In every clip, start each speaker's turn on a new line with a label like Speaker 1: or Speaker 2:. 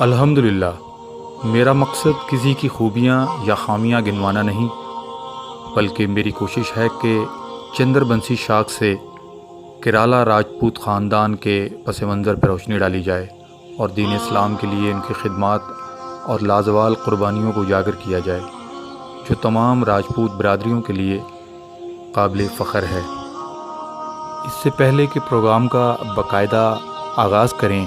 Speaker 1: الحمدللہ، میرا مقصد کسی کی خوبیاں یا خامیاں گنوانا نہیں، بلکہ میری کوشش ہے کہ چندر بنسی شاخ سے کیرالا راجپوت خاندان کے پس منظر پر روشنی ڈالی جائے اور دین اسلام کے لیے ان کی خدمات اور لازوال قربانیوں کو اجاگر کیا جائے، جو تمام راجپوت برادریوں کے لیے قابل فخر ہے۔ اس سے پہلے کہ پروگرام کا باقاعدہ آغاز کریں،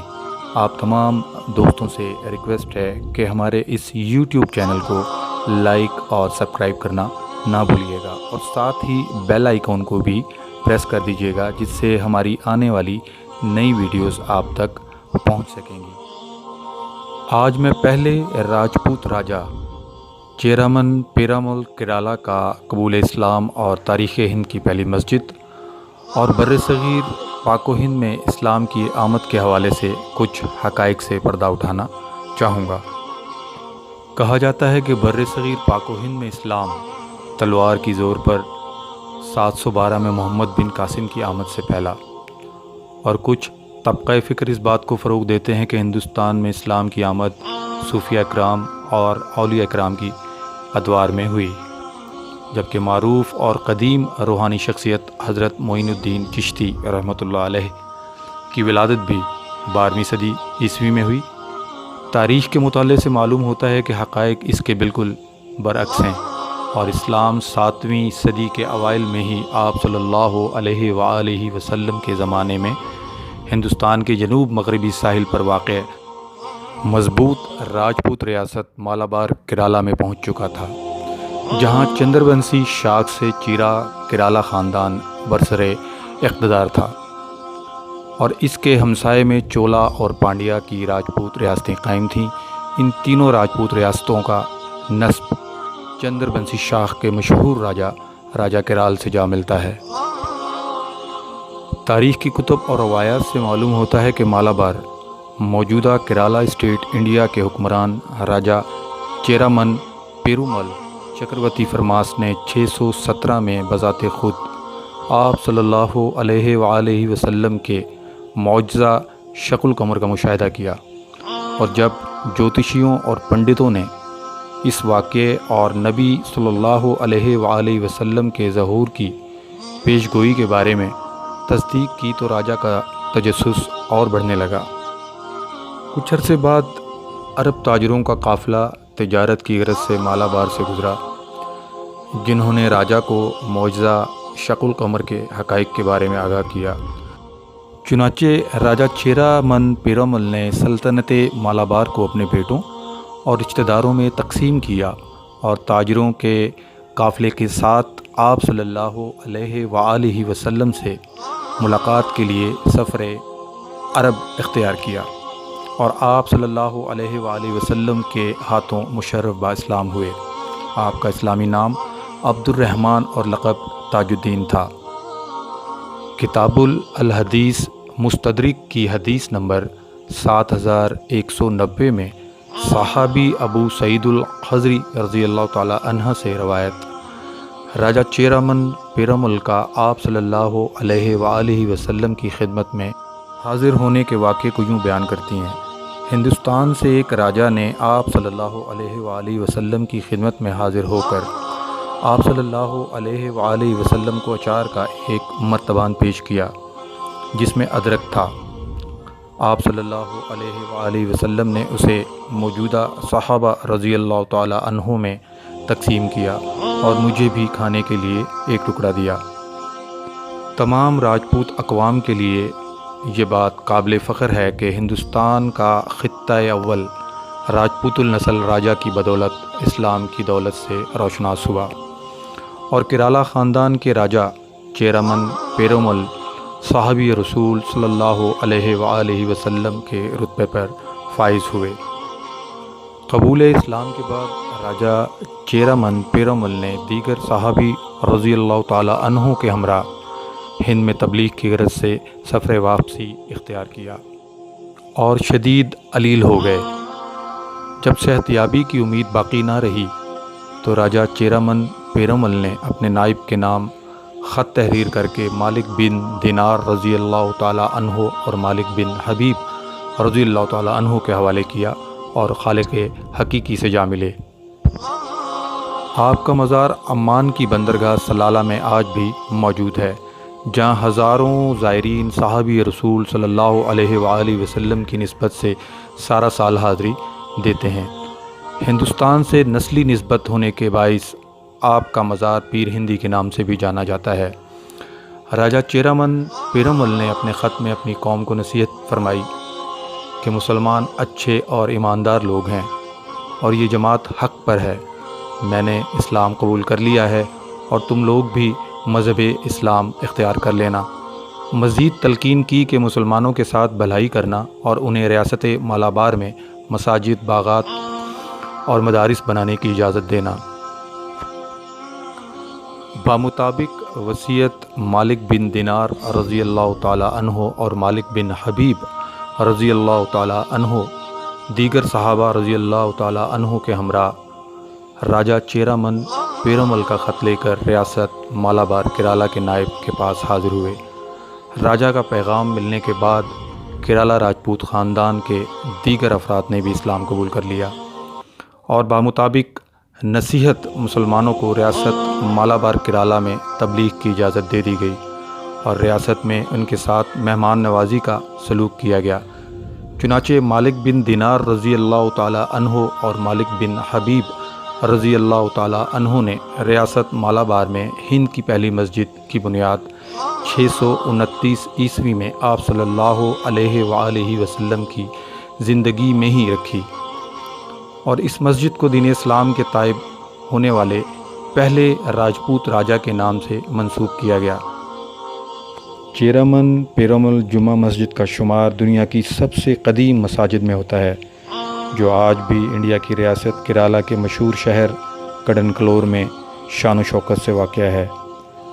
Speaker 1: آپ تمام دوستوں سے ریکویسٹ ہے کہ ہمارے اس یوٹیوب چینل کو لائک اور سبسکرائب کرنا نہ بھولیے گا، اور ساتھ ہی بیل آئیکن کو بھی پریس کر دیجیے گا، جس سے ہماری آنے والی نئی ویڈیوز آپ تک پہنچ سکیں گی۔ آج میں پہلے راجپوت راجہ چیرامن پیرامل کیرالا کا قبول اسلام اور تاریخ ہند کی پہلی مسجد اور برصغیر پاک و ہند میں اسلام کی آمد کے حوالے سے کچھ حقائق سے پردہ اٹھانا چاہوں گا۔ کہا جاتا ہے کہ برصغیر پاک و ہند میں اسلام تلوار کی زور پر 712 میں محمد بن قاسم کی آمد سے پھیلا، اور کچھ طبقہ فکر اس بات کو فروغ دیتے ہیں کہ ہندوستان میں اسلام کی آمد صوفیہ اکرام اور اولیاء اکرام کی ادوار میں ہوئی، جبکہ معروف اور قدیم روحانی شخصیت حضرت معین الدین چشتی رحمۃ اللہ علیہ کی ولادت بھی 12ویں صدی عیسوی میں ہوئی۔ تاریخ کے مطالعے سے معلوم ہوتا ہے کہ حقائق اس کے بالکل برعکس ہیں، اور اسلام 7ویں صدی کے اوائل میں ہی آپ صلی اللہ علیہ وآلہ وسلم کے زمانے میں ہندوستان کے جنوب مغربی ساحل پر واقع مضبوط راجپوت ریاست مالابار کیرالا میں پہنچ چکا تھا، جہاں چندر بنسی شاخ سے چیرا کیرالا خاندان برسر اقتدار تھا، اور اس کے ہمسائے میں چولا اور پانڈیا کی راجپوت ریاستیں قائم تھیں۔ ان تینوں راجپوت ریاستوں کا نسب چندر بنسی شاخ کے مشہور راجہ کیرال سے جا ملتا ہے۔ تاریخ کی کتب اور روایات سے معلوم ہوتا ہے کہ مالابار موجودہ کیرالا اسٹیٹ انڈیا کے حکمران راجہ چیرامن پیرومل چکرورتی فرماس نے 617 میں بذات خود آپ صلی اللہ علیہ وآلہ وسلم کے معجزہ شق القمر کا مشاہدہ کیا، اور جب جوتشیوں اور پنڈتوں نے اس واقعے اور نبی صلی اللہ علیہ وآلہ وسلم کے ظہور کی پیش گوئی کے بارے میں تصدیق کی تو راجہ کا تجسس اور بڑھنے لگا۔ کچھ عرصے بعد عرب تاجروں کا قافلہ تجارت کی غرض سے مالابار سے گزرا، جنہوں نے راجہ کو معجزہ شق القمر کے حقائق کے بارے میں آگاہ کیا۔ چنانچہ راجہ چیرامن پیرامل نے سلطنت مالابار کو اپنے بیٹوں اور رشتہ داروں میں تقسیم کیا، اور تاجروں کے قافلے کے ساتھ آپ صلی اللہ علیہ وآلہ وسلم سے ملاقات کے لیے سفر عرب اختیار کیا، اور آپ صلی اللہ علیہ وآلہ وسلم کے ہاتھوں مشرف با اسلام ہوئے۔ آپ کا اسلامی نام عبد الرحمن اور لقب تاج الدین تھا۔ کتاب الحدیث مستدرک کی حدیث نمبر 7190 میں صحابی ابو سعید الخدری رضی اللہ تعالی عنہ سے روایت راجہ چیرامن پیرامل کا آپ صلی اللہ علیہ وآلہ وسلم کی خدمت میں حاضر ہونے کے واقعے کو یوں بیان کرتی ہیں۔ ہندوستان سے ایک راجہ نے آپ صلی اللہ علیہ وآلہ وسلم کی خدمت میں حاضر ہو کر آپ صلی اللہ علیہ وآلہ وسلم کو اچار کا ایک مرتبان پیش کیا، جس میں ادرک تھا۔ آپ صلی اللہ علیہ وآلہ وسلم نے اسے موجودہ صحابہ رضی اللہ تعالی عنہ میں تقسیم کیا، اور مجھے بھی کھانے کے لیے ایک ٹکڑا دیا۔ تمام راجپوت اقوام کے لیے یہ بات قابل فخر ہے کہ ہندوستان کا خطہ اول راجپوت النسل راجہ کی بدولت اسلام کی دولت سے روشناس ہوا، اور کیرالا خاندان کے راجہ چیرامن پیرومل صحابی رسول صلی اللہ علیہ وآلہ وسلم کے رتبے پر فائز ہوئے۔ قبول اسلام کے بعد راجہ چیرامن پیرامل نے دیگر صحابی رضی اللہ تعالی عنہ کے ہمراہ ہند میں تبلیغ کی غرض سے سفر واپسی اختیار کیا، اور شدید علیل ہو گئے۔ جب صحت یابی کی امید باقی نہ رہی تو راجہ چیرامن پیرامل نے اپنے نائب کے نام خط تحریر کر کے مالک بن دینار رضی اللہ تعالی عنہ اور مالک بن حبیب رضی اللہ تعالی عنہ کے حوالے کیا، اور خالق حقیقی سے جا ملے۔ آپ کا مزار عمان کی بندرگاہ سلالہ میں آج بھی موجود ہے، جہاں ہزاروں زائرین صحابی رسول صلی اللہ علیہ وآلہ وسلم کی نسبت سے سارا سال حاضری دیتے ہیں۔ ہندوستان سے نسلی نسبت ہونے کے باعث آپ کا مزار پیر ہندی کے نام سے بھی جانا جاتا ہے۔ راجہ چیرامن پیرومل نے اپنے خط میں اپنی قوم کو نصیحت فرمائی کہ مسلمان اچھے اور ایماندار لوگ ہیں اور یہ جماعت حق پر ہے۔ میں نے اسلام قبول کر لیا ہے اور تم لوگ بھی مذہب اسلام اختیار کر لینا۔ مزید تلقین کی کہ مسلمانوں کے ساتھ بھلائی کرنا اور انہیں ریاست مالابار میں مساجد، باغات اور مدارس بنانے کی اجازت دینا۔ بمطابق وصیت مالک بن دینار رضی اللہ تعالیٰ عنہ اور مالک بن حبیب رضی اللہ تعالیٰ عنہ دیگر صحابہ رضی اللہ تعالیٰ عنہ کے ہمراہ راجہ چیرامن پیرومل کا خط لے کر ریاست مالابار کیرالہ کے نائب کے پاس حاضر ہوئے۔ راجہ کا پیغام ملنے کے بعد کیرالہ راجپوت خاندان کے دیگر افراد نے بھی اسلام قبول کر لیا اور بمطابق نصیحت مسلمانوں کو ریاست مالابار کیرالہ میں تبلیغ کی اجازت دے دی گئی اور ریاست میں ان کے ساتھ مہمان نوازی کا سلوک کیا گیا۔ چنانچہ مالک بن دینار رضی اللہ تعالیٰ عنہ اور مالک بن حبیب رضی اللہ تعالیٰ عنہ نے ریاست مالابار میں ہند کی پہلی مسجد کی بنیاد 629 عیسوی میں آپ صلی اللہ علیہ وآلہ وسلم کی زندگی میں ہی رکھی اور اس مسجد کو دین اسلام کے تائب ہونے والے پہلے راجپوت راجہ کے نام سے منسوب کیا گیا۔ چیرامن پیرومل جمعہ مسجد کا شمار دنیا کی سب سے قدیم مساجد میں ہوتا ہے، جو آج بھی انڈیا کی ریاست کیرالہ کے مشہور شہر کڈنکلور میں شان و شوکت سے واقع ہے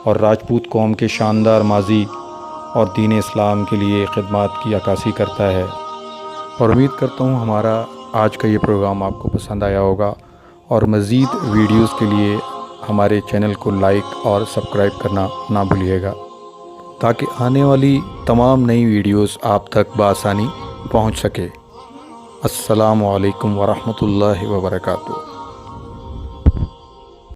Speaker 1: اور راجپوت قوم کے شاندار ماضی اور دین اسلام کے لیے خدمات کی عکاسی کرتا ہے۔ اور امید کرتا ہوں ہمارا آج کا یہ پروگرام آپ کو پسند آیا ہوگا، اور مزید ویڈیوز کے لیے ہمارے چینل کو لائک اور سبسکرائب کرنا نہ بھولیے گا تاکہ آنے والی تمام نئی ویڈیوز آپ تک بآسانی پہنچ سکے۔ السلام علیکم ورحمۃ اللہ وبرکاتہ۔